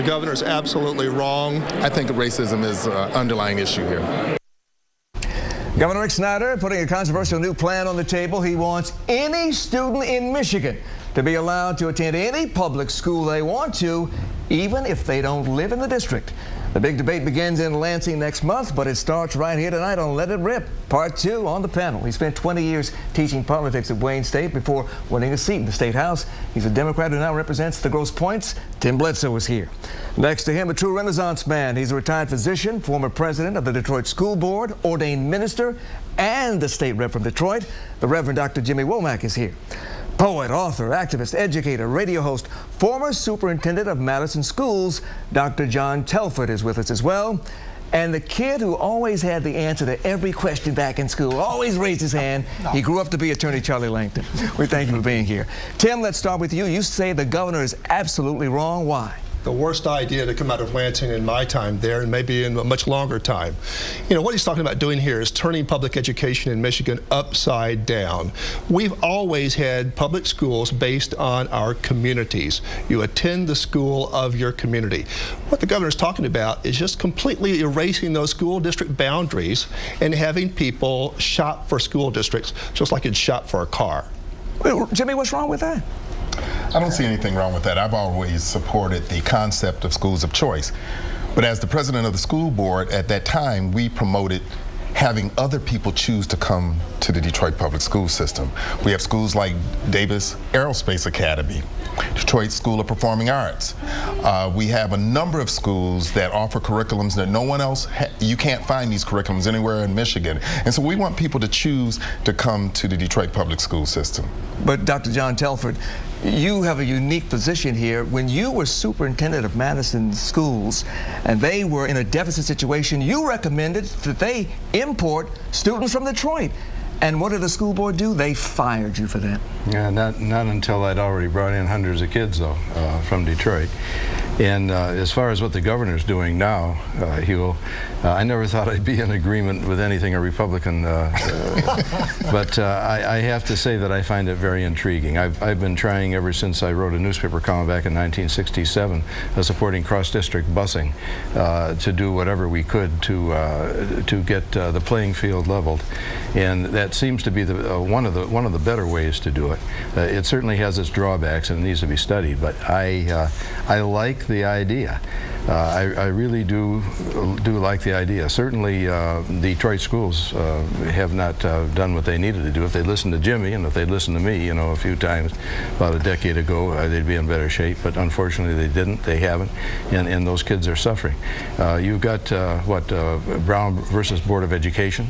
governor is absolutely wrong. I think racism is an underlying issue here. Governor Rick Snyder putting a controversial new plan on the table. He wants any student in Michigan to be allowed to attend any public school they want to, even if they don't live in the district. The big debate begins in Lansing next month, but it starts right here tonight on Let It Rip. Part 2 on the panel. He spent 20 years teaching politics at Wayne State before winning a seat in the State House. He's a Democrat who now represents the Grosse Pointes. Tim Bledsoe is here. Next to him, a true Renaissance man. He's a retired physician, former president of the Detroit School Board, ordained minister, and the state rep from Detroit. The Reverend Dr. Jimmy Womack is here. Poet, author, activist, educator, radio host, former superintendent of Madison Schools, Dr. John Telford is with us as well. And the kid who always had the answer to every question back in school, always raised his hand. He grew up to be Attorney Charlie Langton. We thank you for being here. Tim, let's start with you. You say the governor is absolutely wrong. Why? The worst idea to come out of Lansing in my time there, and maybe in a much longer time. You know, what he's talking about doing here is turning public education in Michigan upside down. We've always had public schools based on our communities. You attend the school of your community. What the governor's talking about is just completely erasing those school district boundaries and having people shop for school districts just like you'd shop for a car. Well, Jimmy, what's wrong with that? I don't see anything wrong with that. I've always supported the concept of schools of choice. But as the president of the school board at that time, we promoted having other people choose to come to the Detroit public school system. We have schools like Davis Aerospace Academy, Detroit School of Performing Arts. We have a number of schools that offer curriculums that no one else, you can't find these curriculums anywhere in Michigan. And so we want people to choose to come to the Detroit public school system. But Dr. John Telford, you have a unique position here. When you were superintendent of Madison Schools and they were in a deficit situation, you recommended that they import students from Detroit. And what did the school board do? They fired you for that. Yeah, not until I'd already brought in hundreds of kids, though, from Detroit. And as far as what the governor's doing now, Huel, I never thought I'd be in agreement with anything a Republican, but I have to say that I find it very intriguing. I've been trying ever since I wrote a newspaper column back in 1967 supporting cross-district busing to do whatever we could to get the playing field leveled. And that seems to be one of the better ways to do it. It certainly has its drawbacks and it needs to be studied, but I like the idea. I really do like the idea. Certainly, Detroit schools have not done what they needed to do. If they listened to Jimmy and if they listened to me, you know, a few times about a decade ago, they'd be in better shape. But unfortunately, they didn't. They haven't, and those kids are suffering. You've got Brown versus Board of Education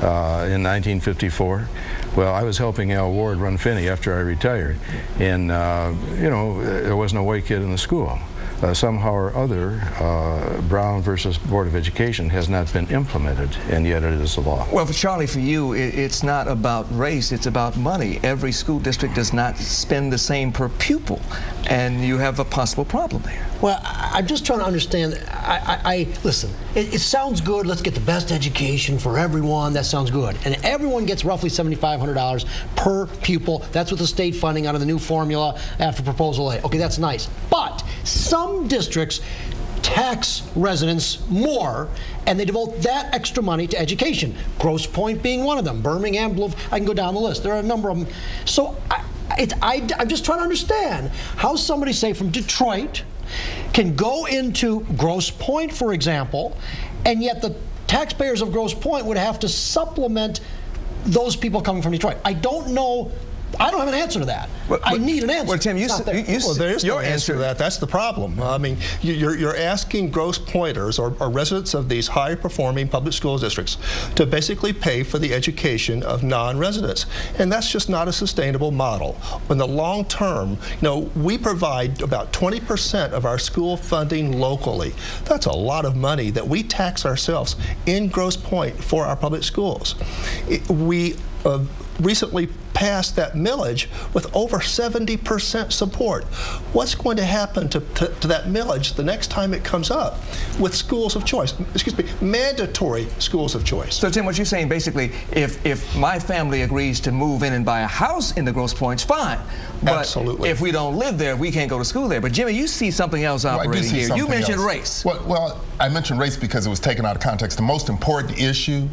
in 1954. Well, I was helping Al Ward run Finney after I retired, and you know, there was no white kid in the school. Somehow or other, Brown versus Board of Education has not been implemented, and yet it is a law. Well, for Charlie, for you, it's not about race, it's about money. Every school district does not spend the same per pupil, and you have a possible problem there. Well, I'm just trying to understand. Listen, it sounds good. Let's get the best education for everyone. That sounds good. And everyone gets roughly $7,500 per pupil. That's with the state funding out of the new formula after Proposal A. Okay, that's nice. But some districts tax residents more, and they devote that extra money to education. Grosse Pointe being one of them. Birmingham, I can go down the list. There are a number of them. So I'm just trying to understand how somebody, say, from Detroit can go into Grosse Pointe, for example, and yet the taxpayers of Grosse Pointe would have to supplement those people coming from Detroit. I don't know. I don't have an answer to that. I need an answer. Well, Tim, well, there is no answer to that. That's the problem. I mean, you're asking Grosse Pointers or residents of these high-performing public school districts to basically pay for the education of non-residents, and that's just not a sustainable model. In the long term, you know, we provide about 20% of our school funding locally. That's a lot of money that we tax ourselves in Grosse Pointe for our public schools. recently passed that millage with over 70% support. What's going to happen to that millage the next time it comes up with schools of choice? Excuse me, mandatory schools of choice. So Tim, what you're saying basically, if my family agrees to move in and buy a house in the Grosse Pointes, fine. But absolutely. If we don't live there, we can't go to school there. But Jimmy, you see something else operating here. You mentioned race. Well, I mentioned race because it was taken out of context. The most important issue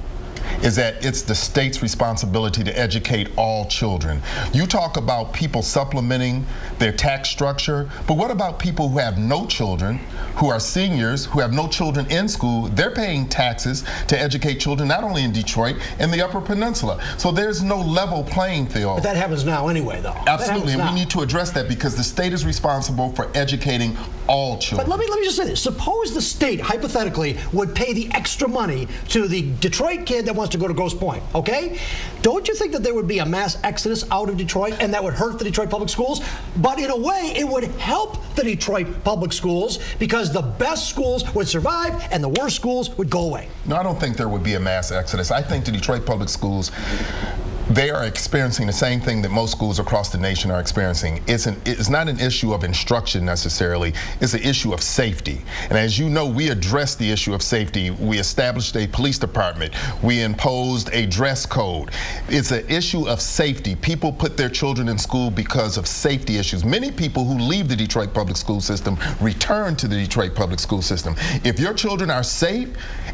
is that it's the state's responsibility to educate all children. You talk about people supplementing their tax structure, but what about people who have no children, who are seniors, who have no children in school? They're paying taxes to educate children, not only in Detroit, in the Upper Peninsula. So there's no level playing field. But that happens now anyway, though. Absolutely, and we need to address that because the state is responsible for educating all children. But let me just say this. Suppose the state, hypothetically, would pay the extra money to the Detroit kid that wants to go to Grosse Pointe, okay? Don't you think that there would be a mass exodus out of Detroit and that would hurt the Detroit public schools? But in a way, it would help the Detroit public schools because the best schools would survive and the worst schools would go away. No, I don't think there would be a mass exodus. I think the Detroit public schools, they are experiencing the same thing that most schools across the nation are experiencing. It's not an issue of instruction necessarily, it's an issue of safety. And as you know, we addressed the issue of safety. We established a police department. We imposed a dress code. It's an issue of safety. People put their children in school because of safety issues. Many people who leave the Detroit public school system return to the Detroit public school system. If your children are safe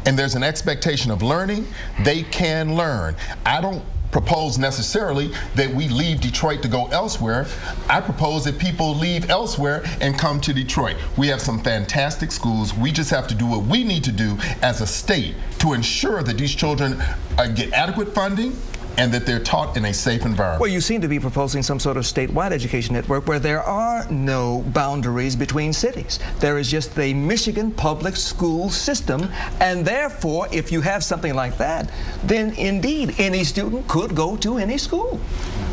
and there's an expectation of learning, they can learn. I don't propose necessarily that we leave Detroit to go elsewhere. I propose that people leave elsewhere and come to Detroit. We have some fantastic schools. We just have to do what we need to do as a state to ensure that these children get adequate funding and that they're taught in a safe environment. Well, you seem to be proposing some sort of statewide education network where there are no boundaries between cities. There is just the Michigan public school system, and therefore, if you have something like that, then indeed, any student could go to any school.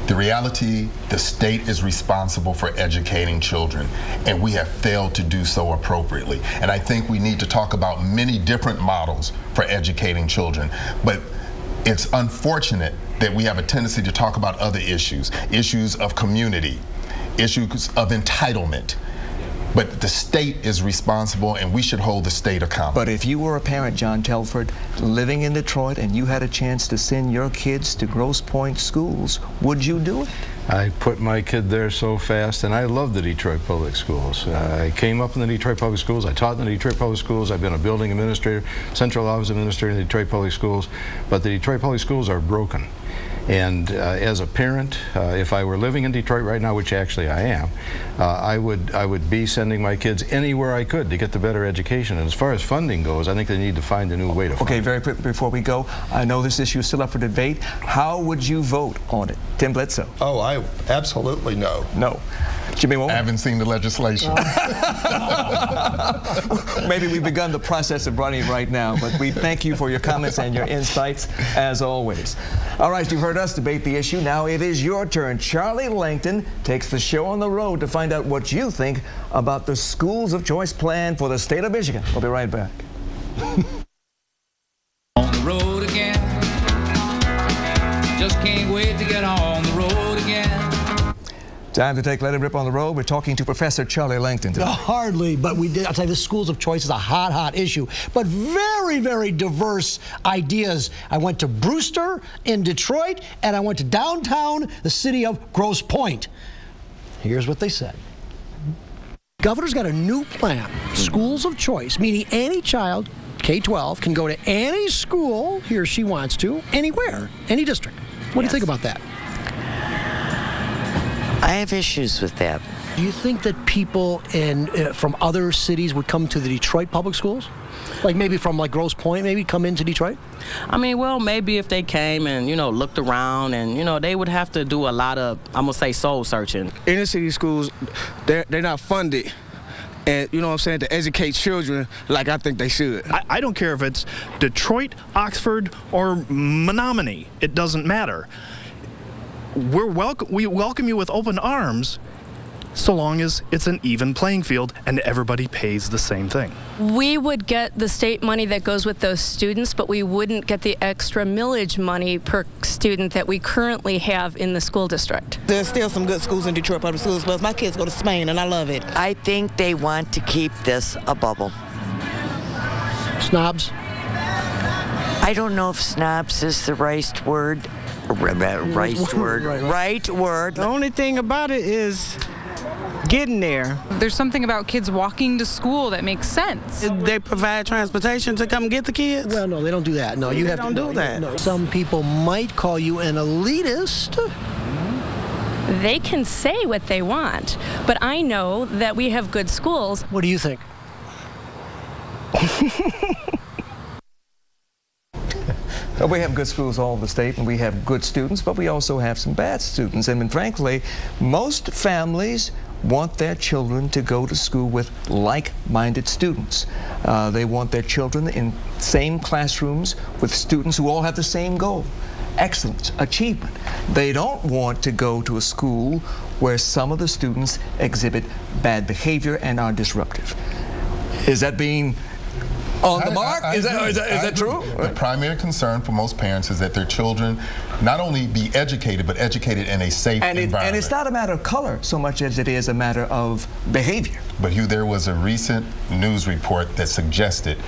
The reality, the state is responsible for educating children, and we have failed to do so appropriately. And I think we need to talk about many different models for educating children. But it's unfortunate that we have a tendency to talk about other issues of community, issues of entitlement. But the state is responsible, and we should hold the state accountable. But if you were a parent, John Telford, living in Detroit, and you had a chance to send your kids to Grosse Pointe schools, would you do it? I put my kid there so fast, and I love the Detroit public schools. I came up in the Detroit public schools. I taught in the Detroit public schools. I've been a building administrator, central office administrator in the Detroit public schools. But the Detroit public schools are broken. And as a parent, if I were living in Detroit right now, which actually I am, I would be sending my kids anywhere I could to get the better education. And as far as funding goes, I think they need to find a new way to fund. Okay, very quick before we go, I know this issue is still up for debate. How would you vote on it? Tim Bledsoe. Oh, I absolutely no. No. Jimmy Moore? I haven't seen the legislation. Maybe we've begun the process of running right now, but we thank you for your comments and your insights as always. All right, you've heard us debate the issue. Now it is your turn. Charlie Langton takes the show on the road to find out what you think about the Schools of Choice plan for the state of Michigan. We'll be right back. On the road again. Just can't wait to get on the road again. Time to take Let It Rip on the road. We're talking to Professor Charlie Langton today. Hardly, but we did. I'll tell you, the schools of choice is a hot issue, but very, very diverse ideas. I went to Brewster in Detroit, and I went to downtown, the city of Grosse Pointe. Here's what they said. Governor's got a new plan, schools of choice, meaning any child, K-12, can go to any school he or she wants to, anywhere, any district. What do you think about that? I have issues with that. Do you think that people from other cities would come to the Detroit public schools? Like maybe from like Grosse Pointe, maybe come into Detroit? I mean, well, maybe if they came and, looked around and, they would have to do a lot of, I'm going to say, soul searching. Inner city schools, they're not funded. And, you know what I'm saying, to educate children like I think they should. I don't care if it's Detroit, Oxford, or Menominee. It doesn't matter. We welcome you with open arms so long as it's an even playing field and everybody pays the same thing. We would get the state money that goes with those students, but we wouldn't get the extra millage money per student that we currently have in the school district. There's still some good schools in Detroit public schools, but my kids go to Spain and I love it. I think they want to keep this a bubble. Snobs? I don't know if snobs is the right word. Right word. The only thing about it is getting there. There's something about kids walking to school that makes sense. They provide transportation to come get the kids? Well, no, they don't do that. No, you don't do that. No. Some people might call you an elitist. They can say what they want, but I know that we have good schools. What do you think? We have good schools all over the state, and we have good students, but we also have some bad students. And frankly, most families want their children to go to school with like-minded students. They want their children in same classrooms with students who all have the same goal: excellence, achievement. They don't want to go to a school where some of the students exhibit bad behavior and are disruptive. Is that being on the mark? Is that true? The primary concern for most parents is that their children not only be educated, but educated in a safe environment. And it's not a matter of color so much as it is a matter of behavior. But Hugh, there was a recent news report that suggested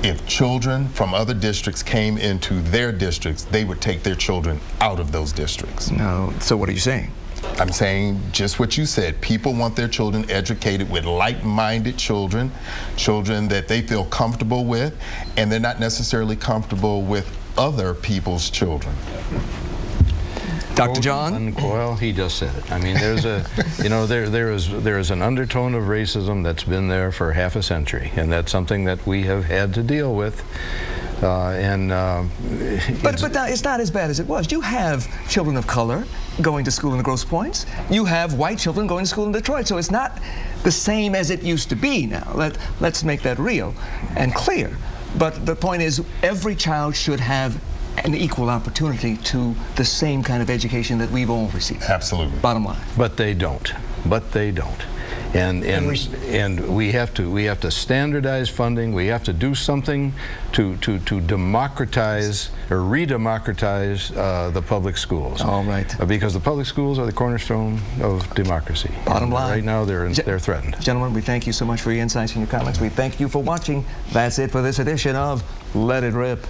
if children from other districts came into their districts, they would take their children out of those districts. No. So what are you saying? I'm saying just what you said. People want their children educated with like-minded children, children that they feel comfortable with, and they're not necessarily comfortable with other people's children. Dr. John? Well, he just said it. I mean, there's a, you know, there is an undertone of racism that's been there for half a century, and that's something that we have had to deal with. But it's not as bad as it was. You have children of color going to school in the Grosse Pointes. You have white children going to school in Detroit. So it's not the same as it used to be now. Let's make that real and clear. But the point is, every child should have an equal opportunity to the same kind of education that we've all received. Absolutely. Bottom line. But they don't. But they don't. And we have to standardize funding. We have to do something to democratize or re-democratize the public schools. All right. Because the public schools are the cornerstone of democracy. Bottom line. Right now they're threatened. Gentlemen, we thank you so much for your insights and your comments. We thank you for watching. That's it for this edition of Let It Rip.